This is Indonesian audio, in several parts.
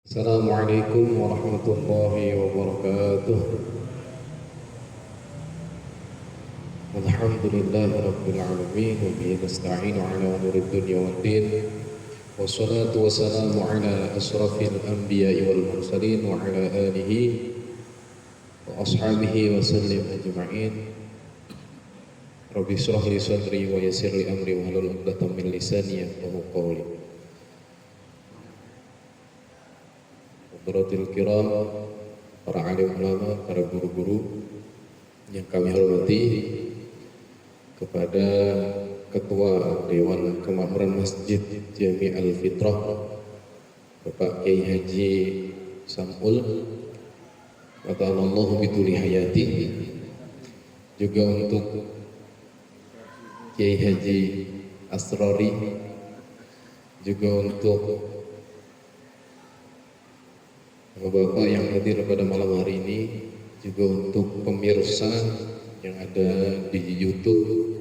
Assalamualaikum warahmatullahi wabarakatuh. Alhamdulillahi rabbil alamin wa bihi nasta'inu ala umuri dunya waddin. Wassalatu wassalamu ala asrafil anbiya'i wal mursalin wa ala alihi wa ashabihi wa sallim ajma'in. Rabbi shrah li sadri wa yassir li amri wa hlul 'uqdatam min lisani yafqahu qawli. Hadratil kiram, para alim ulama, para guru-guru yang kami hormati, kepada Ketua Dewan Kemakmuran Masjid Jami Al-Fitrah Bapak Kiai Haji Sam'ul Wata'alallahu bituli hayati, juga untuk Kiai Haji Asrori, juga untuk Bapak yang hadir pada malam hari ini, juga untuk pemirsa yang ada di YouTube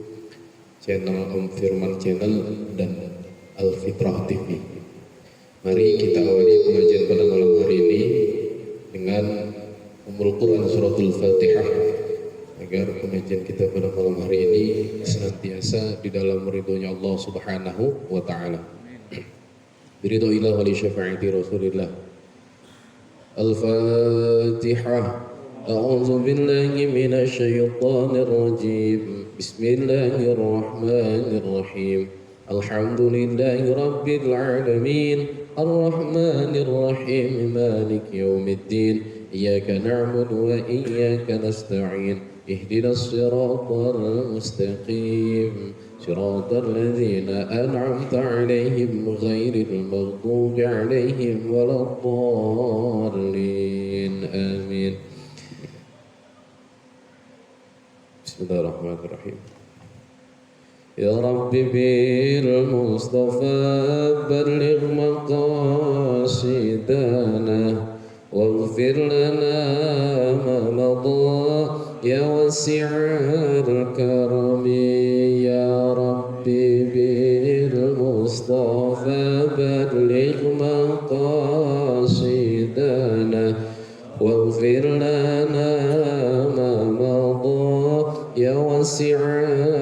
channel Om Firman Channel dan Al-Fitrah TV. Mari kita awali pengajian pada malam hari ini dengan Ummul Quran Suratul Fatihah, agar pengajian kita pada malam hari ini senantiasa di dalam ridhonya Allah Subhanahu wa Ta'ala. Biridho ilah wa li syafaati Rasulillah. Al-Fatihah. A'udzu billahi minasy syaithanir rajim. Bismillahirrahmanirrahim. Alhamdulillahi rabbil alamin. Arrahmanir rahim. Maliki yaumiddin. Iyyaka na'budu wa iyyaka nasta'in. Ihdinas siratal mustaqim. صراط الذين أنعمت عليهم غير المغضوب عليهم ولا الضالين آمين. بسم الله الرحمن الرحيم. يا رب بالمصطفى بلغ مقاصدنا واغفر لنا ما مضى يا واسع الكرم. يا ربي بالمصطفى بلغ مقاصدنا واغفر لنا ما مضى يا واسع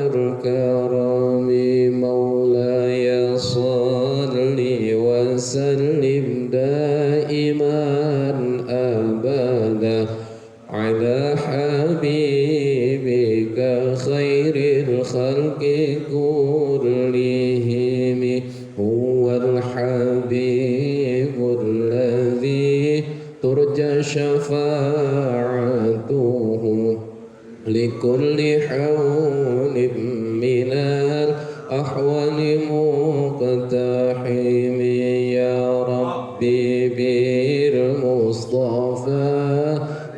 الكرم. مولاي صل وسلم دائما أبدا على حبيبك خير الخلق كلهم. هو الحبيب الذي ترجى شفاعته لكل حول من الأحوال مقتحم. يا ربي بالمصطفى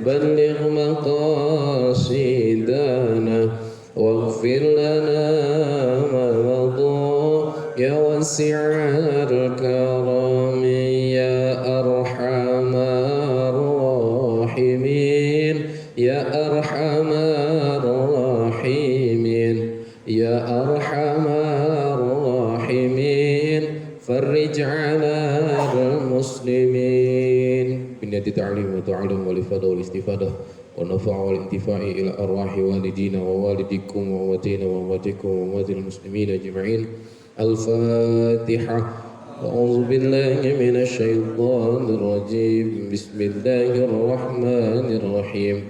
بلغ مقاصدنا واغفر لنا ما مضى يا واسع الكرم. يا أرحم الراحمين يا أرحم الراحمين يا أرحم الراحمين فرج على المسلمين. بنية تعليم وتعلم والإفادة والاستفادة والنفع والانتفاع إلى أرواح والدينا ووالدكم وأمواتنا وأمواتكم وأموات المسلمين أجمعين. الفاتحة. أعوذ بالله من الشيطان الرجيم. بسم الله الرحمن الرحيم.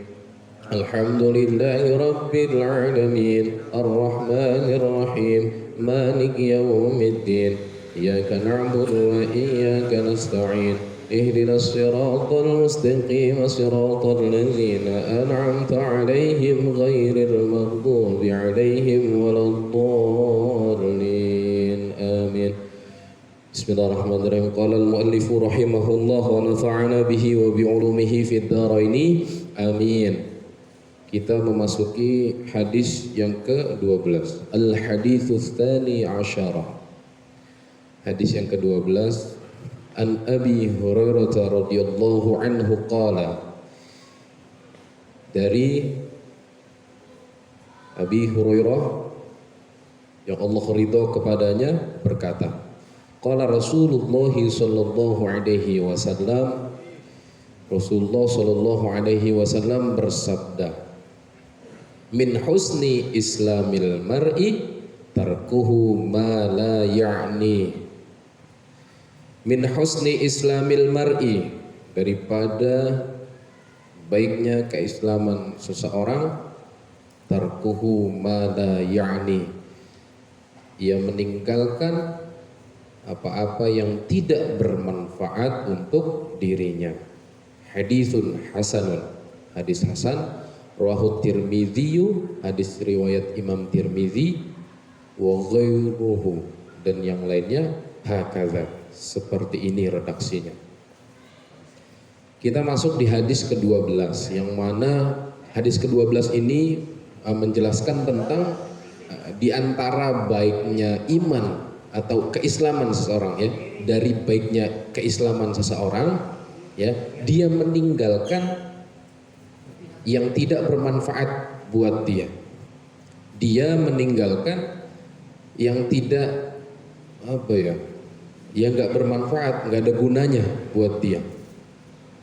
الحمد لله رب العالمين الرحمن الرحيم مالك يوم الدين. إياك نعبد وإياك نستعين. اهدنا الصراط المستقيم صراط الذين أنعمت عليهم غير المغضوب عليهم ولا الضالين آمين. بسم الله الرحمن الرحيم. قال المؤلف رحمه الله ونفعنا به وبعلومه في الدارين آمين. Kita memasuki hadis yang ke-12. Al-haditsus tsani asyara. Hadis yang ke-12. An Abi Hurairah radhiyallahu anhu qala. Dari Abi Hurairah yang Allah ridha kepadanya berkata, Qala Rasulullah sallallahu alaihi wasallam, Rasulullah sallallahu alaihi wasallam bersabda, min husni islamil mar'i tarkuhu ma la ya'ni. Min husni islamil mar'i, daripada baiknya keislaman seseorang, tarkuhu ma la ya'ni, ia meninggalkan apa-apa yang tidak bermanfaat untuk dirinya. Hadisun hasanun, hadis hasan, rawahu Tirmidzi, hadis riwayat Imam Tirmidzi, wa ghairuhu, dan yang lainnya, hakaza, seperti ini redaksinya. Kita masuk di hadis ke-12, yang mana hadis ke-12 ini menjelaskan tentang di antara baiknya iman atau keislaman seseorang, ya, dari baiknya keislaman seseorang, ya, dia meninggalkan yang tidak bermanfaat buat dia. Dia meninggalkan yang tidak yang nggak bermanfaat, nggak ada gunanya buat dia.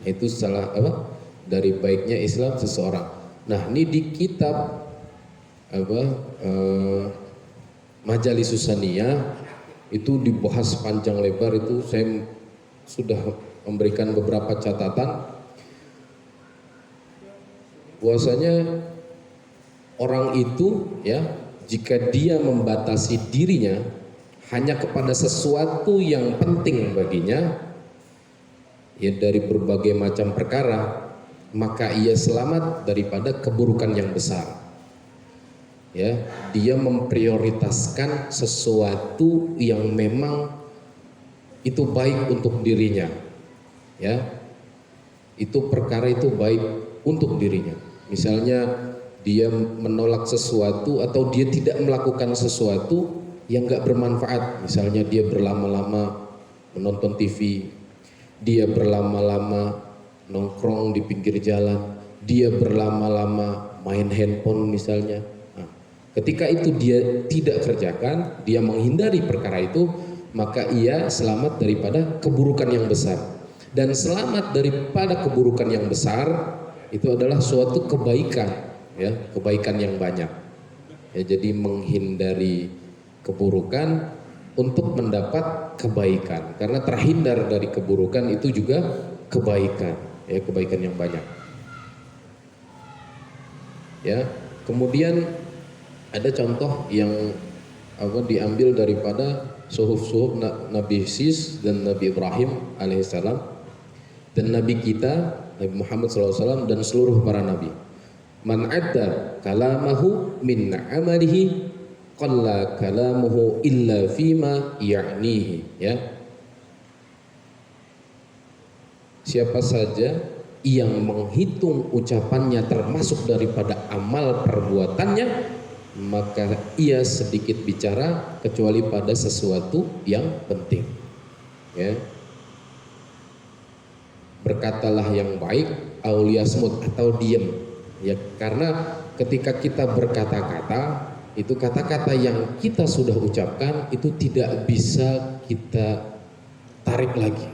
Itu salah dari baiknya Islam seseorang. Nah, ini di kitab Majalisus Saniyah itu dibahas panjang lebar. Itu saya sudah memberikan beberapa catatan bahwasanya orang itu, ya, jika dia membatasi dirinya hanya kepada sesuatu yang penting baginya, ya, dari berbagai macam perkara, maka ia selamat daripada keburukan yang besar. Ya, dia memprioritaskan sesuatu yang memang itu baik untuk dirinya, ya, itu perkara itu baik untuk dirinya. Misalnya dia menolak sesuatu atau dia tidak melakukan sesuatu yang nggak bermanfaat. Misalnya dia berlama-lama menonton TV, dia berlama-lama nongkrong di pinggir jalan, dia berlama-lama main handphone misalnya. Ketika itu dia tidak kerjakan, dia menghindari perkara itu, maka ia selamat daripada keburukan yang besar. Dan selamat daripada keburukan yang besar itu adalah suatu kebaikan, ya, kebaikan yang banyak. Ya, jadi menghindari keburukan untuk mendapat kebaikan, karena terhindar dari keburukan itu juga kebaikan, ya, kebaikan yang banyak. Ya, kemudian ada contoh yang diambil daripada suhuf-suhuf Nabi Sis dan Nabi Ibrahim alaihissalam, dan Nabi kita Nabi Muhammad SAW, dan seluruh para nabi. Man adda kalamahu min amalihi qalla kalamuhu illa fima ya'nihi, ya. Siapa saja yang menghitung ucapannya termasuk daripada amal perbuatannya, maka ia sedikit bicara kecuali pada sesuatu yang penting, ya. Berkatalah yang baik, auliyasmut, atau diam, ya, karena ketika kita berkata-kata, itu kata-kata yang kita sudah ucapkan itu tidak bisa kita tarik lagi,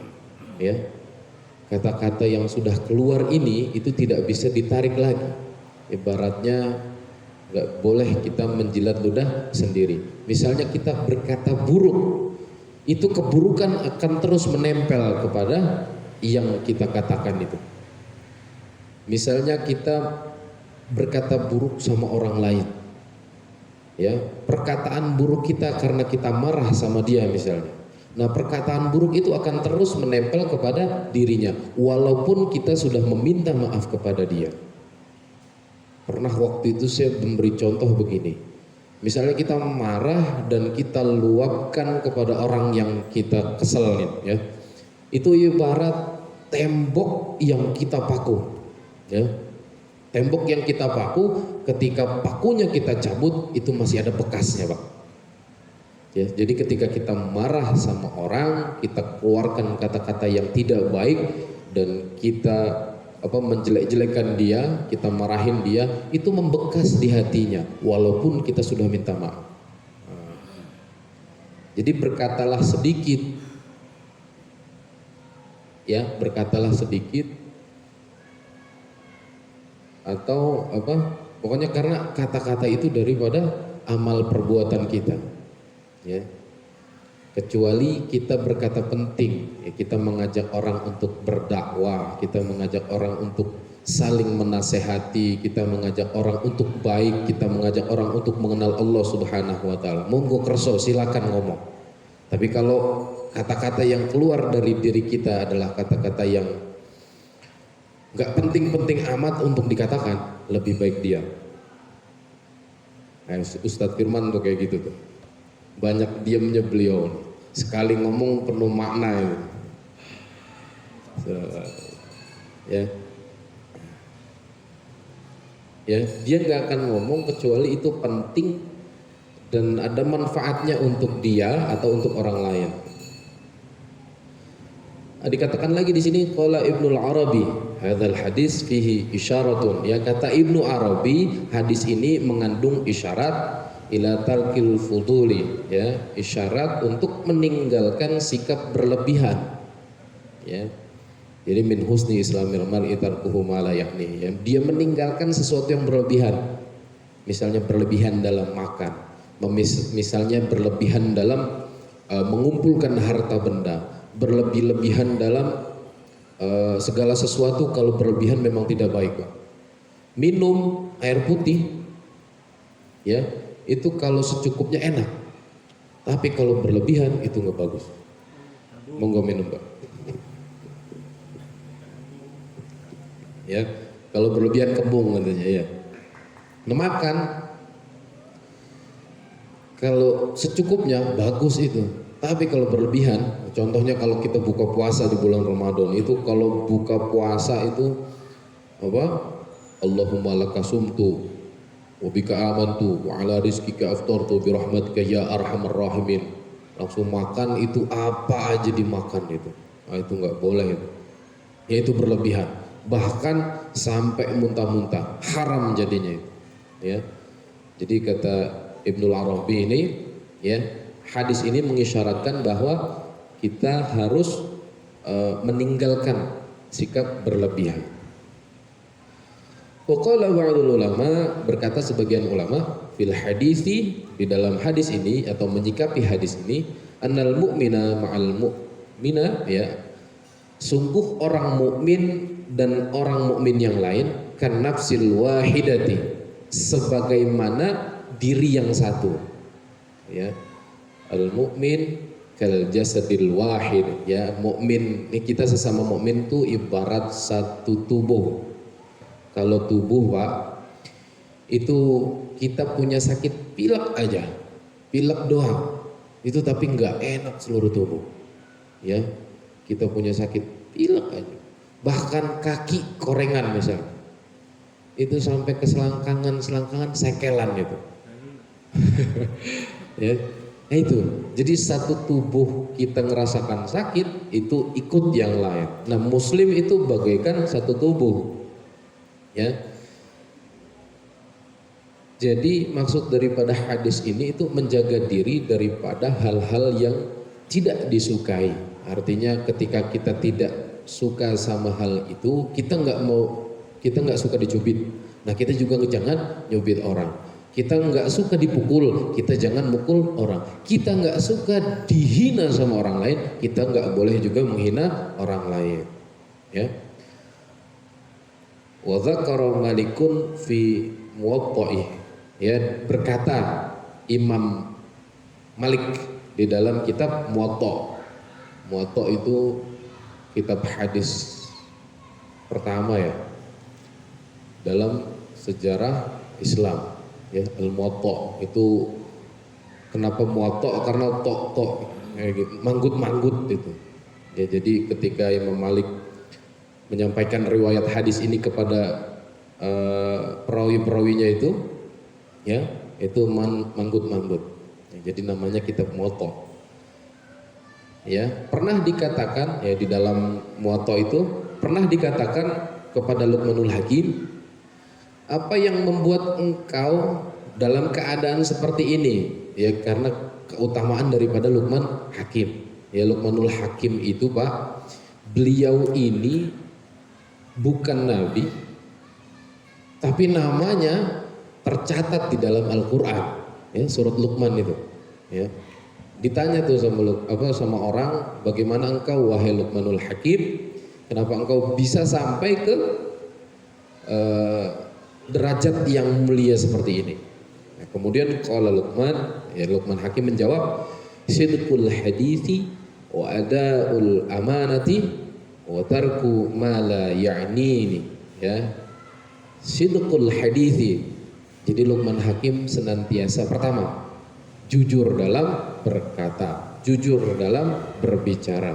ya. Kata-kata yang sudah keluar ini itu tidak bisa ditarik lagi. Ibaratnya nggak boleh kita menjilat ludah sendiri. Misalnya kita berkata buruk, itu keburukan akan terus menempel kepada yang kita katakan itu. Misalnya kita berkata buruk sama orang lain, ya, perkataan buruk kita karena kita marah sama dia misalnya. Nah, perkataan buruk itu akan terus menempel kepada dirinya walaupun kita sudah meminta maaf kepada dia. Pernah waktu itu saya memberi contoh begini. Misalnya kita marah dan kita luapkan kepada orang yang kita keselin, ya. Itu ibarat tembok yang kita paku, ya. Tembok yang kita paku, ketika pakunya kita cabut itu masih ada bekasnya, Pak. Ya, jadi ketika kita marah sama orang, kita keluarkan kata-kata yang tidak baik dan kita menjelek-jelekan dia, kita marahin dia, itu membekas di hatinya walaupun kita sudah minta maaf. Jadi berkatalah sedikit, ya, berkatalah sedikit, atau apa? Pokoknya karena kata-kata itu daripada amal perbuatan kita, ya. Kecuali kita berkata penting, ya, kita mengajak orang untuk berdakwah, kita mengajak orang untuk saling menasehati, kita mengajak orang untuk baik, kita mengajak orang untuk mengenal Allah Subhanahu wa taala. Monggo kerso, silakan ngomong. Tapi kalau kata-kata yang keluar dari diri kita adalah kata-kata yang nggak penting-penting amat untuk dikatakan, lebih baik diam. Nah, Ustadz Firman tuh kayak gitu tuh. Banyak diamnya beliau. Sekali ngomong penuh makna itu. So, ya. Ya, dia nggak akan ngomong kecuali itu penting dan ada manfaatnya untuk dia atau untuk orang lain. Dikatakan lagi di sini qala Ibnu Arabi, hadzal hadis fihi isyaratun. Ya, kata Ibnu Arabi, hadis ini mengandung isyarat ila tarkil fuduli, ya, isyarat untuk meninggalkan sikap berlebihan. Ya. Jadi min husni islamil mar'i tarkuhu ma la ya'ni. Ya, dia meninggalkan sesuatu yang berlebihan. Misalnya berlebihan dalam makan, misalnya berlebihan dalam mengumpulkan harta benda, berlebih-lebihan dalam segala sesuatu. Kalau berlebihan memang tidak baik, Pak. Minum air putih, ya, itu kalau secukupnya enak, tapi kalau berlebihan itu nggak bagus. Monggo minum, Pak. Ya, kalau berlebihan kembung katanya, ya. Nah, makan kalau secukupnya bagus itu, tapi kalau berlebihan, contohnya kalau kita buka puasa di bulan Ramadan itu, kalau buka puasa itu apa? Allahumma laka sumtu wa bika amantu wa ala rizqika aftartu bi rahmatika ya arhamar rahimin. Langsung makan itu apa aja dimakan itu. Nah, itu nggak boleh itu. Ya, itu berlebihan. Bahkan sampai muntah-muntah, haram jadinya itu. Ya. Jadi kata Ibnu Arabi ini, ya, hadis ini mengisyaratkan bahwa kita harus meninggalkan sikap berlebihan. Waqala ba'dul ulama, berkata sebagian ulama, fil hadisi, di dalam hadis ini atau menyikapi hadis ini, annal mu'mina ma'al mu'mina, ya, sungguh orang mukmin dan orang mukmin yang lain kan nafsil wahidati, sebagaimana diri yang satu, ya. Al mukmin kal jasadil wahid, ya, mukmin ini, kita sesama mukmin tuh ibarat satu tubuh. Kalau tubuh, Pak, itu kita punya sakit pilek aja, pilek doang itu, tapi nggak enak seluruh tubuh, ya. Kita punya sakit pilek aja, bahkan kaki korengan misalnya, itu sampai ke selangkangan sekelan itu. Ya, nah itu. Jadi satu tubuh kita ngerasakan sakit itu ikut yang lain. Nah, muslim itu bagaikan satu tubuh, ya. Jadi maksud daripada hadis ini itu menjaga diri daripada hal-hal yang tidak disukai. Artinya ketika kita tidak suka sama hal itu, kita nggak suka dicubit. Nah, kita juga jangan nyubit orang. Kita nggak suka dipukul, kita jangan mukul orang. Kita nggak suka dihina sama orang lain, kita nggak boleh juga menghina orang lain. Ya. Wa dzakara Malikun fi Muwatta'ih, ya, berkata Imam Malik di dalam kitab Muwatta'. Muwatta' itu kitab hadis pertama, ya, dalam sejarah Islam, ya. Al-Muwatta' itu kenapa Muwatta'? Karena tok kayak gitu, manggut itu. Ya, jadi ketika Imam Malik menyampaikan riwayat hadis ini kepada perawi-perawinya itu, ya, itu manggut. Ya, jadi namanya kitab Muwatta'. Ya, pernah dikatakan, ya, di dalam Muwatta' itu pernah dikatakan kepada Luqmanul Hakim, apa yang membuat engkau dalam keadaan seperti ini? Ya, karena keutamaan daripada Luqman Hakim. Ya, Luqmanul Hakim itu Pak, beliau ini bukan nabi, tapi namanya tercatat di dalam Al-Qur'an. Ya, surat Luqman itu. Ya. Ditanya tuh sama orang, bagaimana engkau wahai Luqmanul Hakim? Kenapa engkau bisa sampai ke derajat yang mulia seperti ini? Nah, kemudian qala Luqman, ya Luqman Hakim menjawab, sidqul hadithi wa adaul amanati wa tarku ma la ya'nini. Ya. Sidqul hadithi. Jadi Luqman Hakim senantiasa pertama jujur dalam berkata, jujur dalam berbicara.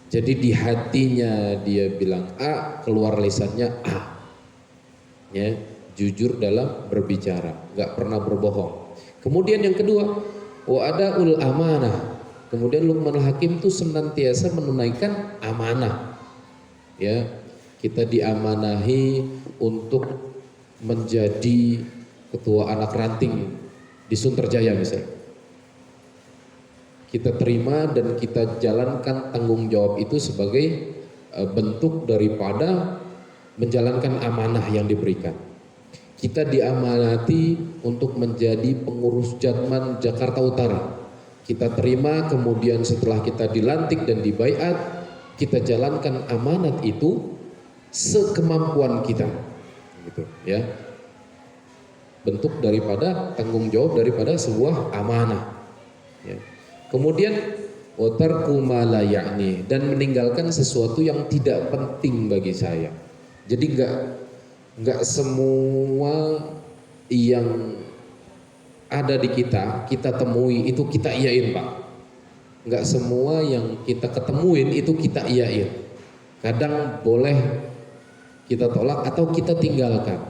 Jadi di hatinya dia bilang A, keluar lisannya A. Ya, jujur dalam berbicara, nggak pernah berbohong. Kemudian yang kedua, wa adaul amanah. Kemudian Luqman Hakim itu senantiasa menunaikan amanah. Ya, kita diamanahi untuk menjadi ketua anak ranting di Sunterjaya misalnya. Kita terima dan kita jalankan tanggung jawab itu sebagai bentuk daripada menjalankan amanah yang diberikan. Kita diamanati untuk menjadi pengurus Jatman Jakarta Utara. Kita terima, kemudian setelah kita dilantik dan dibaiat, kita jalankan amanat itu sekemampuan kita. Gitu, ya. Bentuk daripada tanggung jawab daripada sebuah amanah. Ya. Kemudian watarku ma la ya'ni, dan meninggalkan sesuatu yang tidak penting bagi saya. Jadi enggak semua yang ada di kita temui itu kita iyain Pak. Enggak semua yang kita ketemuin itu kita iyain. Kadang boleh kita tolak atau kita tinggalkan.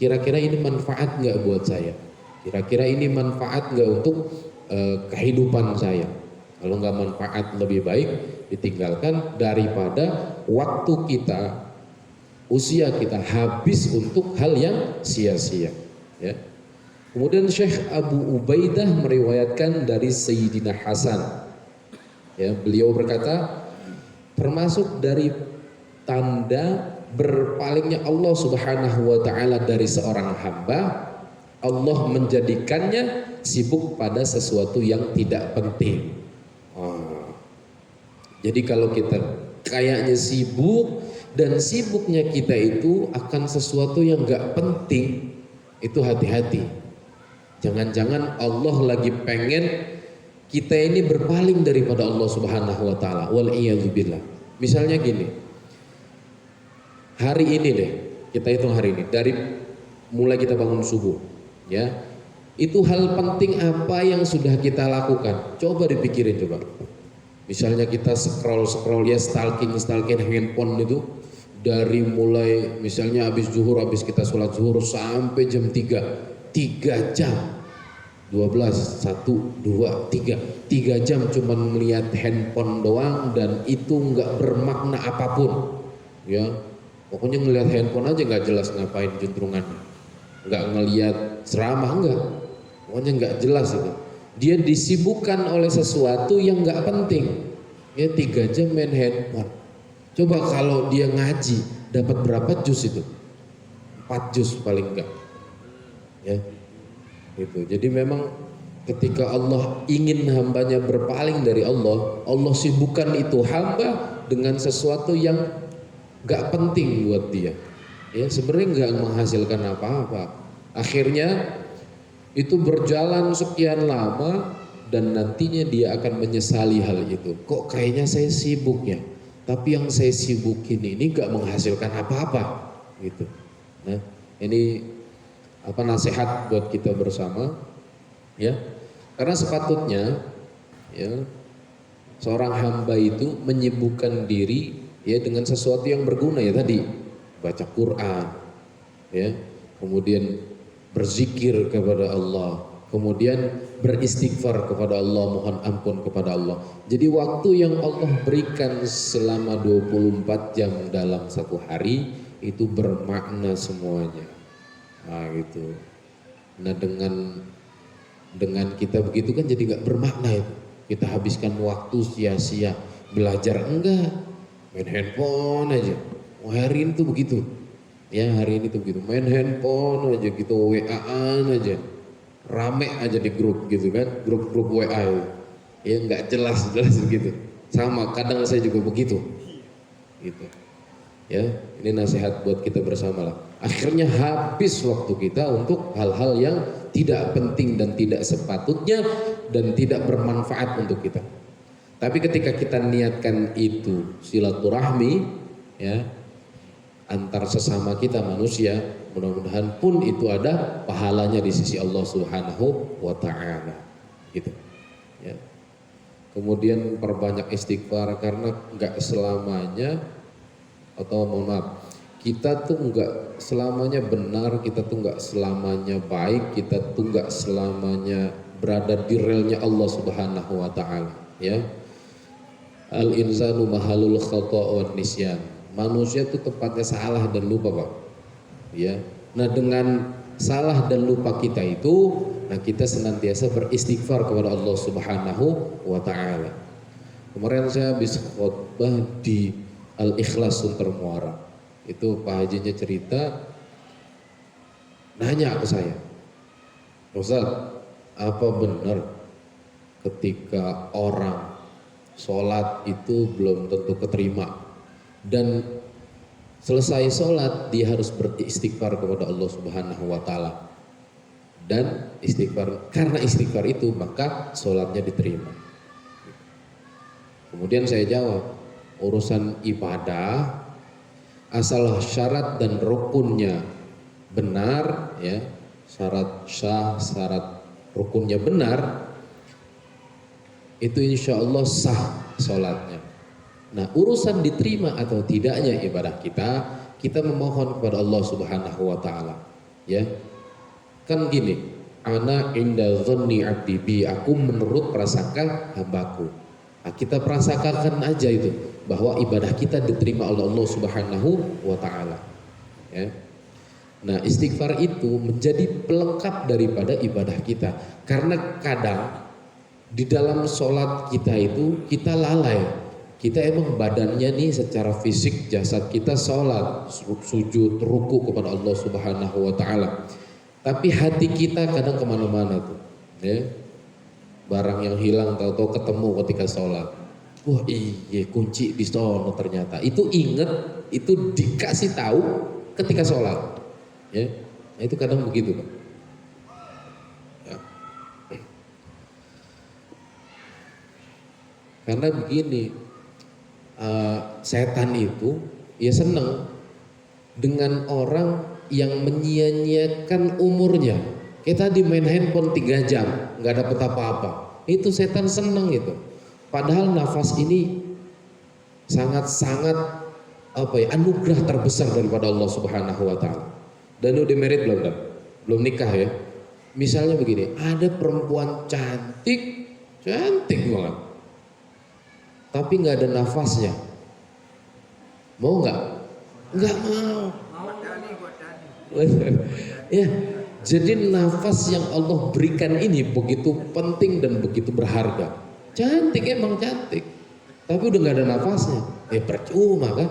Kira-kira ini manfaat nggak buat saya? Kira-kira ini manfaat nggak untuk kehidupan saya? Kalau nggak manfaat, lebih baik ditinggalkan daripada waktu kita, usia kita habis untuk hal yang sia-sia. Ya. Kemudian Syekh Abu Ubaidah meriwayatkan dari Sayyidina Hasan. Ya, beliau berkata, termasuk dari tanda berpalingnya Allah Subhanahu wa taala dari seorang hamba, Allah menjadikannya sibuk pada sesuatu yang tidak penting. Jadi kalau kita kayaknya sibuk dan sibuknya kita itu akan sesuatu yang enggak penting, itu hati-hati. Jangan-jangan Allah lagi pengen kita ini berpaling daripada Allah Subhanahu wa taala. Wal iyadzubillah. Misalnya gini. Hari ini deh, kita hitung hari ini dari mulai kita bangun subuh, ya. Itu hal penting apa yang sudah kita lakukan? Coba dipikirin coba. Misalnya kita scroll ya, stalking handphone itu dari mulai misalnya habis zuhur, habis kita sholat zuhur sampai jam 3 jam. 12, 1, 2, 3 jam cuman melihat handphone doang, dan itu nggak bermakna apapun, ya. Pokoknya ngelihat handphone aja nggak jelas ngapain juntrungannya, nggak ngelihat ceramah, pokoknya nggak jelas itu. Dia disibukkan oleh sesuatu yang nggak penting. Ya 3 jam main handphone. Coba kalau dia ngaji dapat berapa juz itu? 4 juz paling enggak. Ya, itu. Jadi memang ketika Allah ingin hambanya berpaling dari Allah, Allah sibukkan itu hamba dengan sesuatu yang gak penting buat dia. Ya, sebenarnya gak menghasilkan apa-apa. Akhirnya itu berjalan sekian lama dan nantinya dia akan menyesali hal itu. Kok kayaknya saya sibuk ya, tapi yang saya sibukin ini gak menghasilkan apa-apa gitu. Nah, ini nasihat buat kita bersama, ya. Karena sepatutnya ya seorang hamba itu menyibukkan diri ya dengan sesuatu yang berguna, ya tadi baca Quran, ya, kemudian berzikir kepada Allah, kemudian beristighfar kepada Allah, mohon ampun kepada Allah. Jadi waktu yang Allah berikan selama 24 jam dalam satu hari itu bermakna semuanya. Nah gitu. Nah dengan Dengan kita begitu kan jadi nggak bermakna itu. Kita habiskan waktu sia-sia belajar, enggak, main handphone aja. Oh, hari ini tuh begitu, ya hari ini tuh begitu, main handphone aja gitu, WA-an aja, rame aja di grup gitu kan, grup-grup WA itu. Ya nggak jelas gitu. Sama kadang saya juga begitu, gitu. Ya, ini nasihat buat kita bersama lah. Akhirnya habis waktu kita untuk hal-hal yang tidak penting dan tidak sepatutnya dan tidak bermanfaat untuk kita. Tapi ketika kita niatkan itu silaturahmi, ya, antar sesama kita manusia, mudah-mudahan pun itu ada pahalanya di sisi Allah Subhanahu wa taala. Gitu. Ya. Kemudian perbanyak istighfar karena nggak selamanya, atau mohon maaf, kita tuh nggak selamanya benar, kita tuh nggak selamanya baik, kita tuh nggak selamanya berada di relnya Allah Subhanahu wa taala, ya. Al insanu mahalul khata' wan nisyan. Manusia tuh tempatnya salah dan lupa, Pak. Ya. Nah, dengan salah dan lupa kita itu, nah kita senantiasa beristighfar kepada Allah Subhanahu wa taala. Kemarin saya habis khutbah di Al-Ikhlas Sunter Muara. Itu Pak Hajinya cerita, nanya ke saya, Ustaz, apa benar ketika orang sholat itu belum tentu keterima, dan selesai sholat dia harus beristighfar kepada Allah Subhanahu wa taala, dan istighfar, karena istighfar itu maka sholatnya diterima. Kemudian saya jawab, urusan ibadah asal syarat dan rukunnya benar, ya, syarat syah, syarat rukunnya benar, itu insya Allah sah sholatnya. Nah, urusan diterima atau tidaknya ibadah kita memohon kepada Allah Subhanahu wa taala, ya. Kan gini, ana inda dhanni abdi bi, aku menurut prasangka hambaku. Nah, kita prasakan aja itu bahwa ibadah kita diterima oleh Allah Subhanahu wa taala, ya. Nah, istighfar itu menjadi pelengkap daripada ibadah kita, karena kadang di dalam sholat kita itu kita lalai. Kita emang badannya nih secara fisik jasad kita sholat, sujud, ruku kepada Allah Subhanahu wa taala, tapi hati kita kadang kemana-mana tuh, ya. Barang yang hilang tahu-tahu ketemu ketika sholat. Wah, iya kunci di sono ternyata. Itu inget, itu dikasih tahu ketika sholat. Ya, nah, itu kadang begitu, Pak. Ya. Karena begini, setan itu ya seneng dengan orang yang menyia-nyiakan umurnya. Kita tadi main handphone 3 jam, nggak dapet apa-apa. Itu setan seneng itu. Padahal nafas ini sangat-sangat anugerah terbesar daripada Allah Subhanahu wa taala. Dan udah married belum, Dan? Belum nikah ya. Misalnya begini, ada perempuan cantik banget, tapi nggak ada nafasnya. Mau nggak? Nggak mau. Ya. Jadi nafas yang Allah berikan ini begitu penting dan begitu berharga. Cantik, emang cantik, tapi udah nggak ada nafasnya, percuma kan.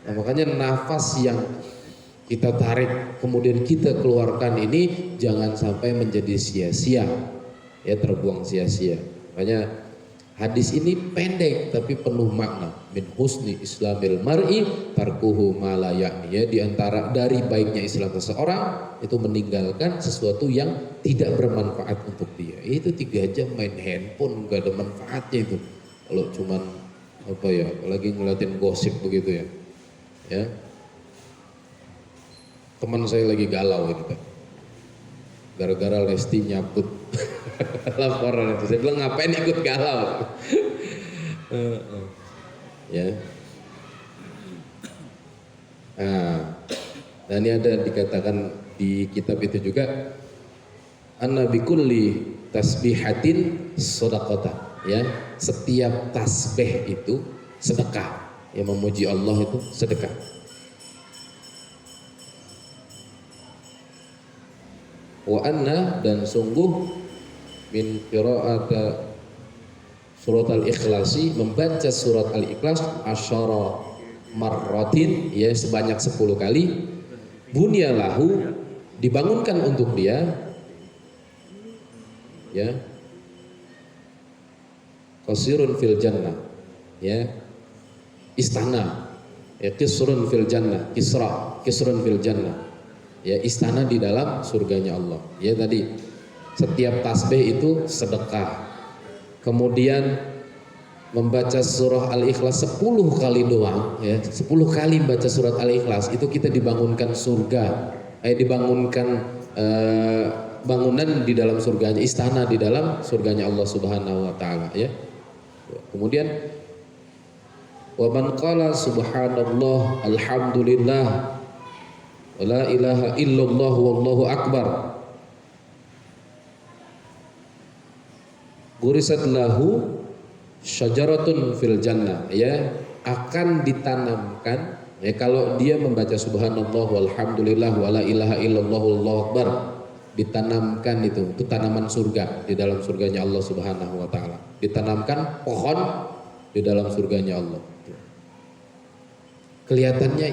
Nah, makanya nafas yang kita tarik kemudian kita keluarkan ini jangan sampai menjadi sia-sia, ya, terbuang sia-sia. Makanya hadis ini pendek tapi penuh makna. Min husni islamil mar'i tarkuhu ma la ya'ni, ya, di antara dari baiknya Islam seseorang itu meninggalkan sesuatu yang tidak bermanfaat untuk dia. Itu 3 jam main handphone nggak ada manfaatnya itu. Kalau cuman apalagi ngeliatin gosip begitu, ya. Ya. Teman saya lagi galau ini, Pak. Gara-gara Lesti nyabut laporan itu. Saya bilang ngapain ikut galau? Ya. Nah, dan ini ada dikatakan di kitab itu juga, anna bikulli tasbihatin shadaqah, ya. Setiap tasbih itu sedekah, yang memuji Allah itu sedekah. Wa anna, dan sungguh min qira'ata surat al-ikhlasi, membaca surat al-ikhlas asyara marratin, ya sebanyak 10 kali, bunyalahu, dibangunkan untuk dia, ya, qasirun fil jannah, ya, istana, ya, kisrun fil jannah, kisrun fil jannah, ya, istana di dalam surganya Allah. Ya, tadi setiap tasbih itu sedekah. Kemudian membaca surah Al-Ikhlas 10 kali doang, ya, 10 kali baca surat Al-Ikhlas itu kita dibangunkan surga, dibangunkan bangunan di dalam surganya, istana di dalam surganya Allah Subhanahu wa taala, ya. Kemudian wa man qala subhanallah alhamdulillah wa la ilaha illallah wallahu akbar gurisat lahu syajaratun fil jannah, ya, akan ditanamkan, ya, kalau dia membaca subhanallah walhamdulillah wala ilaha illallah wallahu akbar, ditanamkan itu tanaman surga di dalam surganya Allah Subhanahu wa taala, ditanamkan pohon di dalam surganya Allah. Kelihatannya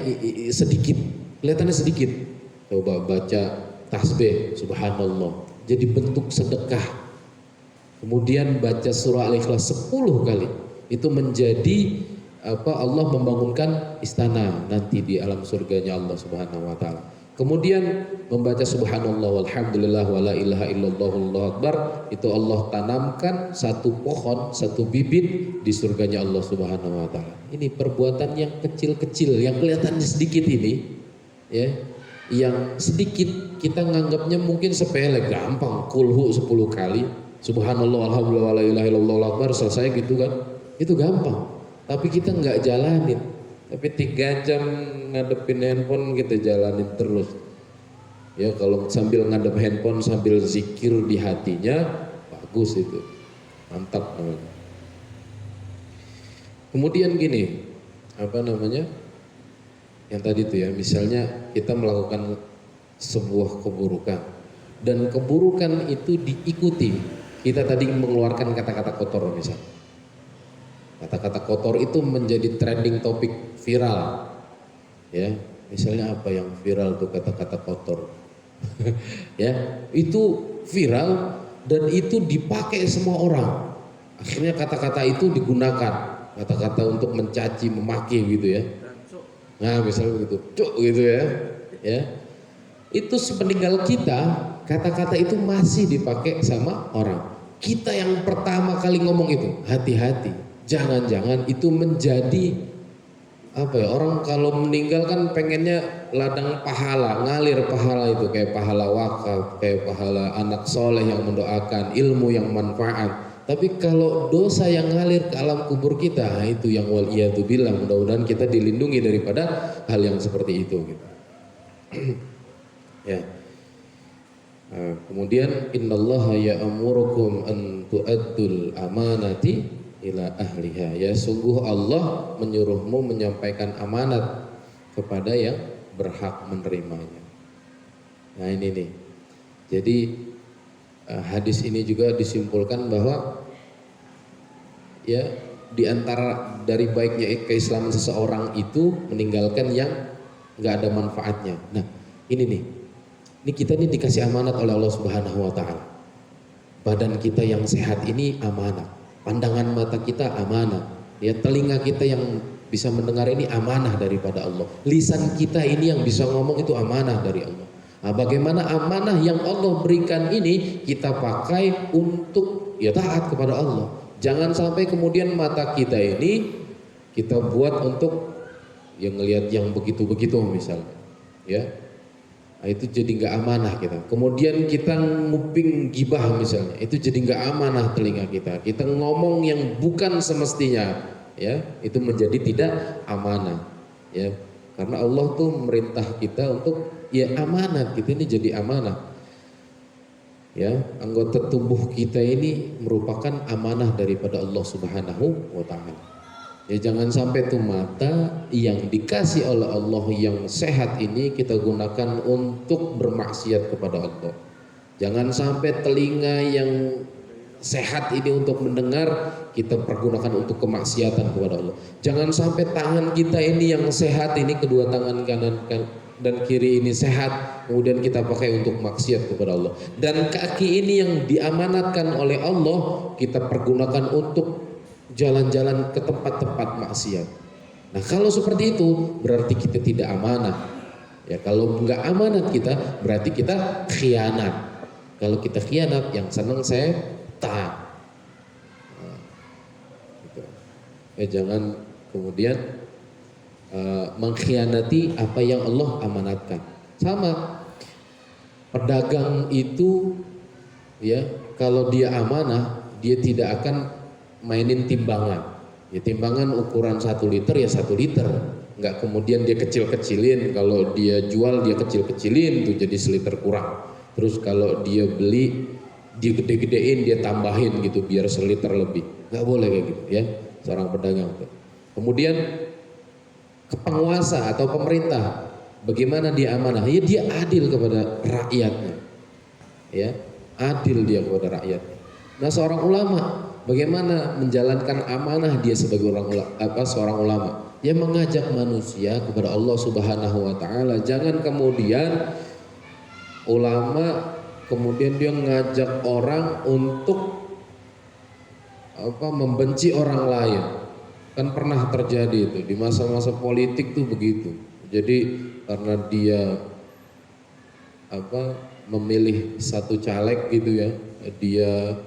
sedikit, coba baca tasbih subhanallah jadi bentuk sedekah. Kemudian baca surah Al-Ikhlas 10 kali, itu menjadi Allah membangunkan istana nanti di alam surganya Allah Subhanahu wa taala. Kemudian membaca subhanallah walhamdulillah wala ilaha illallah wallahu akbar, itu Allah tanamkan satu pohon, satu bibit di surganya Allah Subhanahu wa taala. Ini perbuatan yang kecil-kecil, yang kelihatannya sedikit ini, ya, yang sedikit kita nganggapnya mungkin sepele, gampang, kulhu 10 kali, subhanallah alhamdulillah wala ilaha illallah wallahu akbar, selesai gitu kan, itu gampang. Tapi kita nggak jalanin, tapi 3 jam ngadepin handphone kita jalanin terus, ya. Kalau sambil ngadep handphone sambil zikir di hatinya, bagus itu, mantap namanya. Kemudian gini, yang tadi itu, ya, misalnya kita melakukan sebuah keburukan dan keburukan itu diikuti, kita tadi mengeluarkan kata-kata kotor, misal kata-kata kotor itu menjadi trending topik viral, ya, misalnya apa yang viral tuh, kata-kata kotor ya, itu viral dan itu dipakai semua orang, akhirnya kata-kata itu digunakan, kata-kata untuk mencaci, memaki gitu, ya. Nah misalnya begitu, cuk gitu, ya, ya, itu sepeninggal kita kata-kata itu masih dipakai sama orang. Kita yang pertama kali ngomong itu, hati-hati, jangan-jangan itu menjadi orang kalau meninggal kan pengennya ladang pahala, ngalir pahala itu, kayak pahala wakaf, kayak pahala anak soleh yang mendoakan, ilmu yang manfaat. Tapi kalau dosa yang ngalir ke alam kubur kita, itu yang waliyadzubillah, mudah-mudahan kita dilindungi daripada hal yang seperti itu, gitu. Ya. Kemudian innallaha ya'murukum an tu'addul amanati ila ahliha, ya, sungguh Allah menyuruhmu menyampaikan amanat kepada yang berhak menerimanya. Nah ini nih, jadi hadis ini juga disimpulkan bahwa, ya, di antara dari baiknya keislaman seseorang itu meninggalkan yang nggak ada manfaatnya. Nah ini kita nih dikasih amanat oleh Allah Subhanahu wa taala. Badan kita yang sehat ini amanah, pandangan mata kita amanah, ya, telinga kita yang bisa mendengar ini amanah daripada Allah, lisan kita ini yang bisa ngomong itu amanah dari Allah. Nah, bagaimana amanah yang Allah berikan ini kita pakai untuk, ya, taat kepada Allah. Jangan sampai kemudian mata kita ini kita buat untuk yang ngelihat yang begitu-begitu misalnya, ya. Nah, itu jadi nggak amanah kita. Kemudian kita nguping gibah misalnya, itu jadi nggak amanah telinga kita. Kita ngomong yang bukan semestinya, ya, itu menjadi tidak amanah, ya. Karena Allah tuh merintah kita untuk, ya, amanah kita ini jadi amanah, ya. Anggota tubuh kita ini merupakan amanah daripada Allah Subhanahu wa taala. Ya, jangan sampai tuh mata yang dikasih oleh Allah yang sehat ini kita gunakan untuk bermaksiat kepada Allah. Jangan sampai telinga yang sehat ini untuk mendengar, kita pergunakan untuk kemaksiatan kepada Allah. Jangan sampai tangan kita ini yang sehat ini, kedua tangan kanan dan kiri ini sehat, kemudian kita pakai untuk maksiat kepada Allah. Dan kaki ini yang diamanatkan oleh Allah, kita pergunakan untuk jalan-jalan ke tempat-tempat maksiat. Nah kalau seperti itu berarti kita tidak amanah. Ya kalau nggak amanat kita berarti kita khianat. Kalau kita khianat yang senang setan. Nah, gitu. Jangan kemudian mengkhianati apa yang Allah amanatkan. Sama pedagang itu ya kalau dia amanah dia tidak akan mainin timbangan. Ya timbangan ukuran 1 liter ya 1 liter. Nggak kemudian dia kecil-kecilin, kalau dia jual dia kecil-kecilin tuh jadi seliter kurang. Terus kalau dia beli dia gede-gedein, dia tambahin gitu biar seliter lebih. Nggak boleh kayak gitu ya seorang pedagang tuh. Kemudian ke penguasa atau pemerintah, bagaimana dia amanah? Ya dia adil kepada rakyatnya. Ya, adil dia kepada rakyatnya. Nah, seorang ulama bagaimana menjalankan amanah dia sebagai seorang ulama? Dia mengajak manusia kepada Allah Subhanahu wa taala. Jangan kemudian ulama kemudian dia ngajak orang untuk membenci orang lain. Kan pernah terjadi itu di masa-masa politik tuh begitu. Jadi karena dia memilih satu caleg gitu ya, dia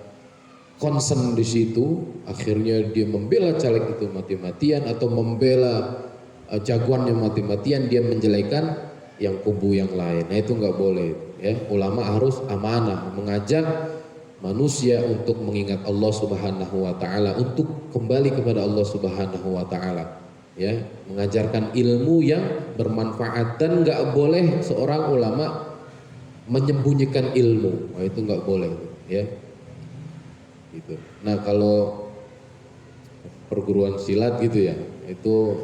concern di situ, akhirnya dia membela caleg itu mati-matian atau membela jagoannya mati-matian, dia menjelekan yang kubu yang lain. Nah itu nggak boleh ya. Ulama harus amanah mengajak manusia untuk mengingat Allah Subhanahu wa taala, untuk kembali kepada Allah Subhanahu wa taala. Ya, mengajarkan ilmu yang bermanfaat dan nggak boleh seorang ulama menyembunyikan ilmu. Nah, itu nggak boleh ya. Gitu. Nah kalau perguruan silat gitu ya, itu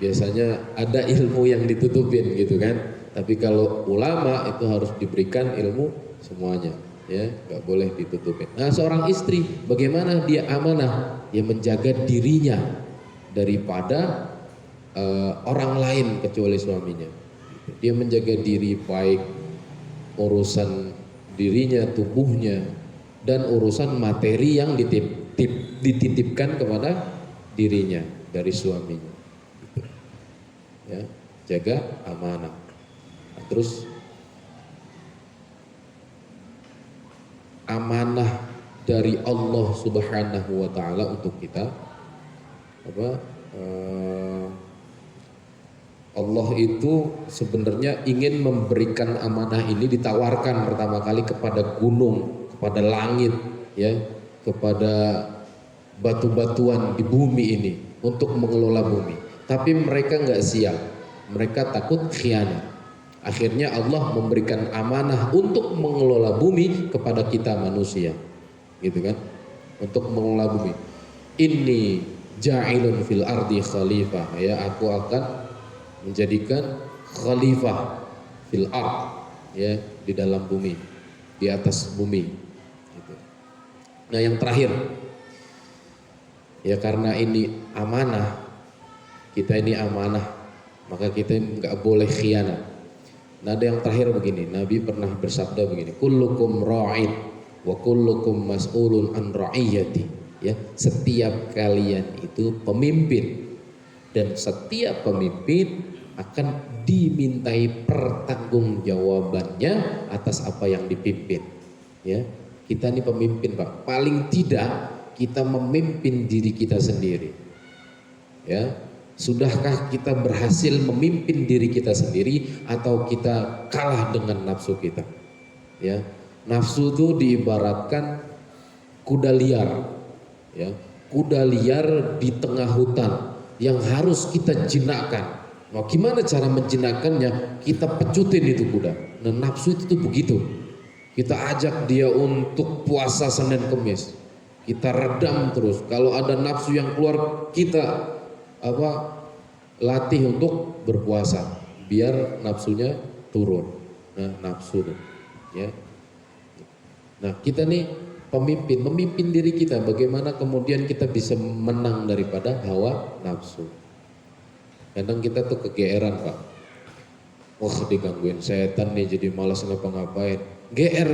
biasanya ada ilmu yang ditutupin gitu kan. Tapi kalau ulama itu harus diberikan ilmu semuanya, ya nggak boleh ditutupin. Nah seorang istri bagaimana dia amanah, dia menjaga dirinya daripada orang lain kecuali suaminya. Dia menjaga diri baik urusan dirinya, tubuhnya, dan urusan materi yang dititipkan kepada dirinya dari suaminya. Ya, jaga amanah. Nah, terus amanah dari Allah Subhanahu wa taala untuk kita Allah itu sebenarnya ingin memberikan amanah ini, ditawarkan pertama kali kepada gunung, kepada langit, ya, kepada batu-batuan di bumi ini untuk mengelola bumi. Tapi mereka nggak siap, mereka takut khianat. Akhirnya Allah memberikan amanah untuk mengelola bumi kepada kita manusia, gitu kan? Untuk mengelola bumi. Inni ja'ilun fil ardi khalifah, ya, aku akan menjadikan khalifah fil ard, ya, di dalam bumi, di atas bumi. Gitu. Nah yang terakhir, ya karena ini amanah, kita ini amanah, maka kita nggak boleh khianat. Nah ada yang terakhir begini, Nabi pernah bersabda begini, kullukum ra'id wa kullukum mas'ulun an ra'iyati. Ya, setiap kalian itu pemimpin dan setiap pemimpin akan dimintai pertanggungjawabannya atas apa yang dipimpin. Ya, kita ini pemimpin, Pak. Paling tidak kita memimpin diri kita sendiri. Ya, sudahkah kita berhasil memimpin diri kita sendiri atau kita kalah dengan nafsu kita? Ya, nafsu itu diibaratkan kuda liar. Ya, kuda liar di tengah hutan yang harus kita jinakkan. Nah, gimana cara menjinakkannya? Kita pecutin itu kuda. Nah, nafsu itu tuh begitu. Kita ajak dia untuk puasa Senin Kemis. Kita redam terus. Kalau ada nafsu yang keluar, kita latih untuk berpuasa biar nafsunya turun. Nah, nafsu tuh, ya. Nah, kita nih memimpin diri kita, bagaimana kemudian kita bisa menang daripada hawa nafsu. Kadang kita tuh kegeeran Pak, wah digangguin setan nih jadi malas ngapa-ngapain, GR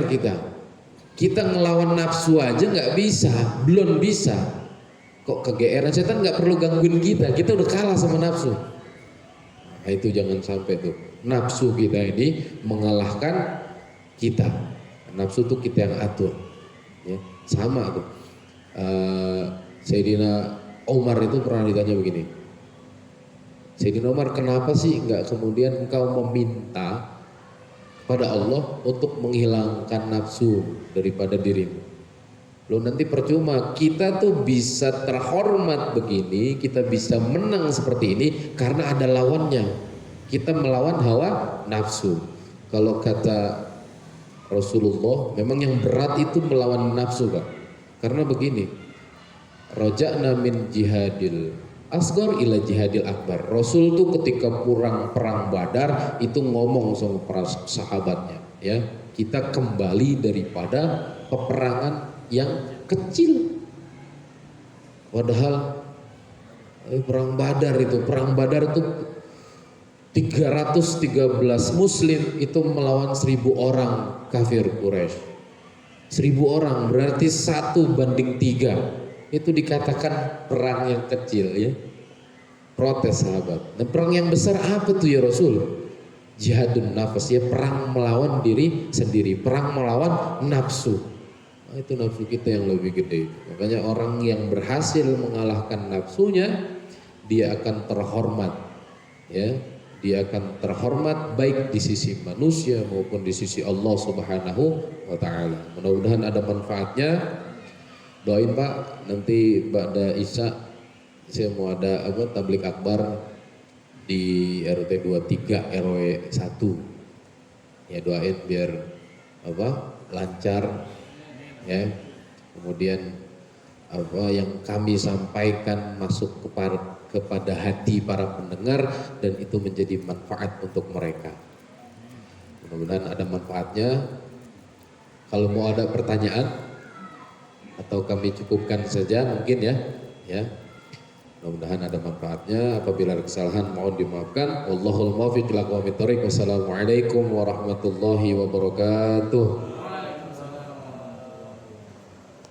kita ngelawan nafsu aja nggak bisa, belum bisa, kok kegeeran. Setan nggak perlu gangguin kita udah kalah sama nafsu. Nah, itu jangan sampai tuh nafsu kita ini mengalahkan kita. Nafsu tuh kita yang atur, ya. Sama tuh Sayyidina Umar itu pernah ditanya begini, Sayyidina Umar, kenapa sih nggak kemudian engkau meminta pada Allah untuk menghilangkan nafsu daripada dirimu? Lo nanti percuma, kita tuh bisa terhormat begini, kita bisa menang seperti ini karena ada lawannya. Kita melawan hawa nafsu. Kalau kata Rasulullah, memang yang berat itu melawan nafsu Pak. Karena begini, roja'na min jihadil asghar ila jihadil akbar. Rasul tuh ketika perang Badar itu ngomong sama para sahabatnya, ya, kita kembali daripada peperangan yang kecil. Padahal perang Badar itu 313 muslim itu melawan 1000 orang kafir Quraisy. 1000 orang berarti 1:3. Itu dikatakan perang yang kecil, ya. Protes sahabat. Dan perang yang besar apa tuh ya Rasul? Jihadun nafas, ya, perang melawan diri sendiri, perang melawan nafsu. Nah, itu nafsu kita yang lebih gede. Makanya orang yang berhasil mengalahkan nafsunya, dia akan terhormat, ya. Dia akan terhormat baik di sisi manusia maupun di sisi Allah Subhanahu wa Ta'ala. Mudah-mudahan ada manfaatnya. Doain Pak, nanti Ba'da Isya saya mau ada tablik akbar di RT 23 RW 1. Ya, doain biar lancar, ya. Kemudian yang kami sampaikan masuk kepada hati para pendengar dan itu menjadi manfaat untuk mereka. Mudah-mudahan ada manfaatnya. Kalau mau ada pertanyaan atau kami cukupkan saja mungkin, ya. Mudah-mudahan ada manfaatnya. Apabila ada kesalahan mohon dimaafkan. Wallahul muwaffiq ila aqwamit thoriq. Wassalamualaikum warahmatullahi wabarakatuh.